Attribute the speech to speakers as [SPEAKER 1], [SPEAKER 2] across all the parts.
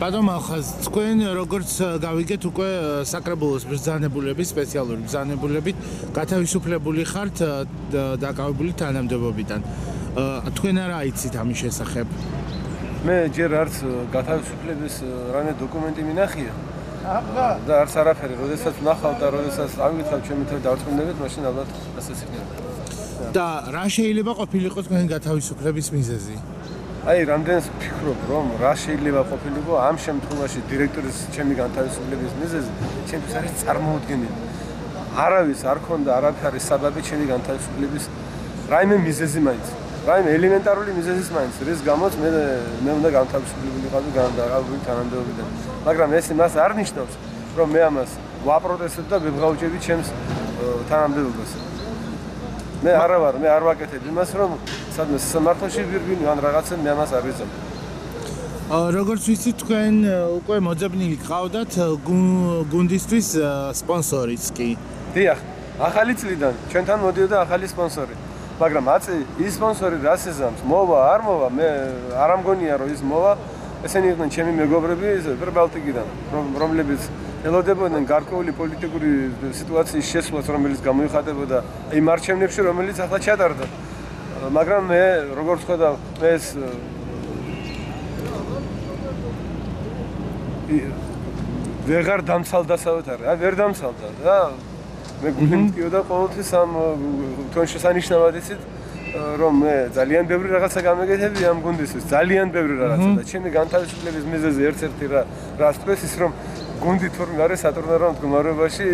[SPEAKER 1] ბატონო ახაც თქვენ როგორც გავიგეთ უკვე საკრებულოს ბრძანებულების სპეციალური ბრძანებულებით გათავისუფლებული ხართ დაკავებული თანამდებობიდან. თქვენ არა იცით ამის შესახებ?
[SPEAKER 2] მე ჯერ არც გათავისუფლების რამე დოკუმენტი მინახია. და არც არაფერი, როდესაც ვნახავ და როდესაც ავიღებ ჩემი თელ დავწმუნდებით, მაშინ ალბათ ასეც იქნება.
[SPEAKER 1] და რა შეიძლება ყოფილიყო თქვენი გათავისუფლების მიზეზი?
[SPEAKER 2] აი, რამდენს ვფიქრობ, რომ რა შეიძლება ყოფილიყო ამ შემთხვევაში დირექტორის ჩემი გათავისუფლების მიზეზი, ჩემთვის არის წარმოუდგენელი. არავის არ ქონდა არაფერი საბაბი ჩემი გათავისუფლების რაიმე მიზეზი მაინც. რაიმე ელემენტარული მიზეზის მაინც, რის გამოც მე უნდა განთავისუფლებულიყავი განდაღებული თანამდებობიდან. მაგრამ ეს იმას არ ნიშნავს, რომ მე ამას ვაპროტესტებ და ვებღავჭები ჩემს თანამდებობას. მე არ ვაკეთებ იმას, რომ სადმე სამართლში ვირგვინი ან რაღაცა მე ამას არ ვიზამ.
[SPEAKER 1] როგორც ვიცით, თქვენ უკვე მოძებნილი გყავდათ გუნდისთვის სპონსორიც კი.
[SPEAKER 2] დიახ, ახალი წლიდან ჩვენთან მოდიოდა ახალი სპონსორი. მაგრამ აწი ის სპონსორი რას ეზამს? მოვა, არ მოვა, მე არ ამგონია რომ ის მოვა. ესენი იყვნენ ჩემი მეგობრები პრბალტიკიდან, რომლებიც ელოდებოდნენ გარკვეული პოლიტიკური სიტუაციის შესვლას, რომელიც გამოიხატებოდა იმ არჩევნებში, რომელიც ახლა ჩატარდა. მაგრამ მე როგორც ხედავ, ეს ვეღარ დამცალდა საერთოდ. აი ვერ დამცალდა და მე გული მткиოდა ყოველთვის ამ თვითონ შესანიშნავად იცით რომ მე ძალიან ბევრი რაღაცა გამეკეთები ამ გუნდისთვის, ძალიან ბევრი რაღაცა და ჩემი განთავისუფლების მიზეზი ერთ-ერთი რას თქვეს ის რომ გუნდი თორმე არის სატურნარო მდგომარეობაში,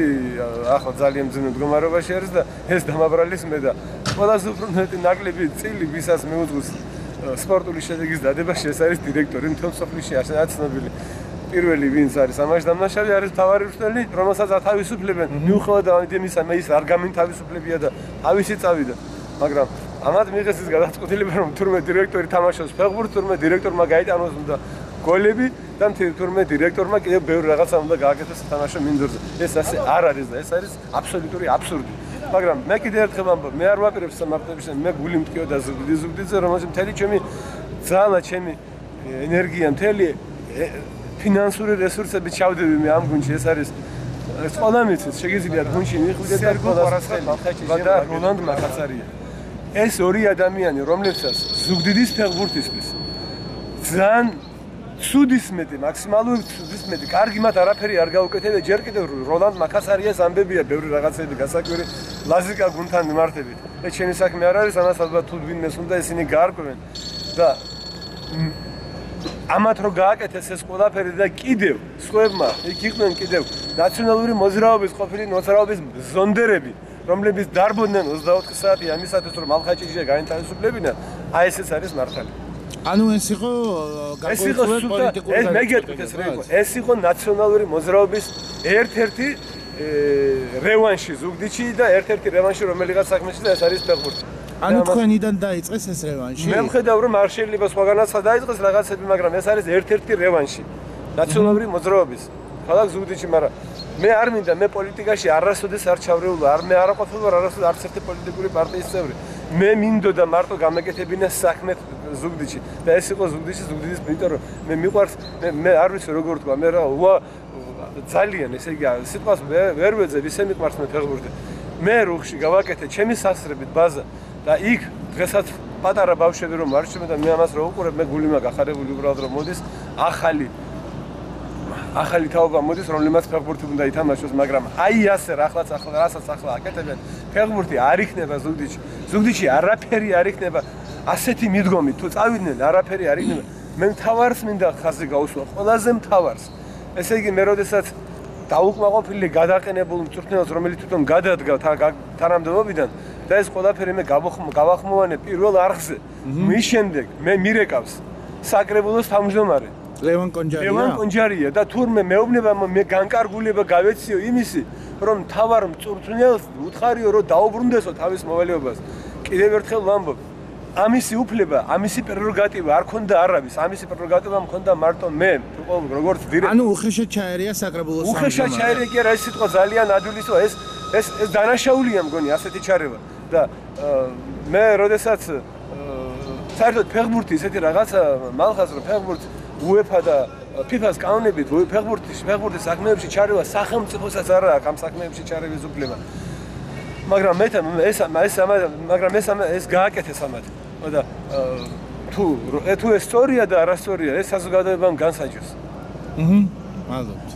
[SPEAKER 2] ახლა ძალიან მძიმე მდგომარეობაში არის და ეს დამაბრალის მე და ყველაზე უფრო მეტი ნაკლები წილი ვისაც მეუძღვის სპორტული შედეგის დადებაში ეს არის დირექტორი მთელ სოფლიში არც ცნობილი. პირველი ვინც არის ამაში დამნაშავე არის მთავარი მწვრთნელი, რომელსაც ათავისუფლებენ. მიუხედავად იმისა, მე ის არ გამთავისუფლებია და თავისი წავიდა. მაგრამ ამათ მიიღეს ის გადაწყვეტილება, რომ თურმე დირექტორი თამაშობს ფეხბურთს, თურმე დირექტორმა გაიტანოს უნდა გოლები და თურმე დირექტორმა კიდევ ბევრი რაღაცა უნდა გააკეთოს სათამაშო მინდორზე. ეს ასე არ არის და ეს არის აბსოლუტური აბსურდი. მაგრამ მე კიდევ ერთხელ ვამბობ, მე არ ვაპირებ სამართლებს, მე გული მткиოდა ზუგდიძე, რომელსაც მთელი ჩემი ძალა, ჩემი ენერგია, მთელი ფინანსური რესურსები ჩავდები მე ამ გუნდში. ეს არის ყველა მიცის, შეგიძლიათ გუნდში მივხვიდეთ და და როლანდ მაკაცარია. ეს ორი ადამიანი, რომლებსაც ზუგდიდის ფეხბურთისთვის ძალიან ცუდისმეტი, მაქსიმალური ცუდისმეტი, კარგი მათ არაფერი არ გაუკეთებია. ჯერ კიდევ როლანდ მაკაცარიას ამბებია ბევრი რაღაცები გასაკვირი ლაზიკა გუნდთან მიმართებით. ეს ჩემი საქმე არ არის, ამას ალბათ თუ ვინმეს უნდა ისინი გაარკვევენ და ამათ რო გააკეთეს ეს ყველაფერი და კიდევ სხვებმა იქ იყვნენ კიდევ ნაციონალური მოძრაობის ყოფილი მოძრაობის ზონდერები, რომლებიც დარბოდნენ 24 საათი ამისათვის რომ ალხაჭიჭე გაინტერესებლებინათ, აი ეს არის მართალი.
[SPEAKER 1] ანუ ეს იყო
[SPEAKER 2] გაგონილი პოლიტიკური ეს მე გეტყვით ეს რა იყო? ეს იყო ნაციონალური მოძრაობის ერთ-ერთი რევანში ზუგდიდში და ერთ-ერთი რევანში რომელიღაც საქმეში და ეს არის ფეხბურთი.
[SPEAKER 1] ანუ თქვენიდან დაიწყეს ეს რევანში?
[SPEAKER 2] მე ვხედავ რომ არ შეიძლება სხვაგანაც დაიწყეს რაღაცები, მაგრამ ეს არის ერთ-ერთი რევანში ნაციონალური მოძრაობის ქალაქ ზუგდიდში, მაგრამ მე არ მინდა მე პოლიტიკაში არასოდეს არ ჩავრეულა, მე არ ყოფილი ვარ არასოდეს არც ერთი პოლიტიკური პარტიის წევრი. მე მინდოდა მარტო გამეკეთებინა საქმე ზუგდიდში და ეს იყო ზუგდიდში ზუგდიდის იმიტომ რომ მე მიყვარს მე არ ვიცი როგორ თქვა, მე რა ძალიან ესე იგი სიტყვას ვერ ვეძებ, ისე მიყვარს მე ფეხბურთი. მე რუხში გავაკეთე ჩემი სასწრებით ბაზა და იქ დღესაც პატარა ბავშვები რომ მარჩმენ და მე ამას რო უყურებ, მე გული მაქვს ახარებული უბრალოდ რომ მოდის ახალი თაობა მოდის, რომელმაც ფეხბურთი უნდა ითამაშოს, მაგრამ აი ასე რასაც ახლა აკეთებენ, ფეხბურთი არ იქნება ზუგდიდში. ზუგდიდში არაფერი არ იქნება ასეთი მიდგომით, თუ წავიდნენ არაფერი არ იქნება. მე მთავარს მინდა ხაზი გაუსვა, ყველაზე მთავარს. ესე იგი მე როდესაც დაუკმაყოფილი გადაყენებულ მწვრთნელს, რომელიც თვითონ გადადგა თანამდებობიდან და ეს ყველაფერი მე გავახმოვანე პირველ არხზე. მის შემდეგ მე მირეკავს საკრებულოს თავმჯდომარე
[SPEAKER 1] ლევან კონჯარია
[SPEAKER 2] და თურმე მეუბნება მე განკარგულება გავეციო იმისი, რომ თავარ მწვრთნელს უთხარიო რომ დაუბრუნდესო თავის მოვალეობას. კიდევ ერთხელ ვამბობ, ამისი უფლება, ამისი პრეროგატივა არ ქონდა არავის, ამისი პრეროგატივა მქონდა მარტო მე, როგორც დირექტორი.
[SPEAKER 1] ანუ უხეშად ჩაერია საკრებულოს სამშობლოში.
[SPEAKER 2] უხეშად ჩაერია კი არა, ეს სიტყვა ძალიან ადვილისო, ეს დანაშაულია მგონი ასეთი ჩარევა და მე როდესაც საერთოდ ფეხბურთი ისეთი რაღაცა მალხაზრო ფეხბურთს UEFA და FIFA-ს კანონებით ფეხბურთის საქმეებში ჩარევა სახელმწიფოსაც არ აქვს ამ საქმეებში ჩარევის უფლება. მაგრამ ეს გააკეთეს ამათ. და თუ ეს სწორია და არასწორია, ეს საზოგადოებამ განსაჯოს.
[SPEAKER 1] მადლობთ.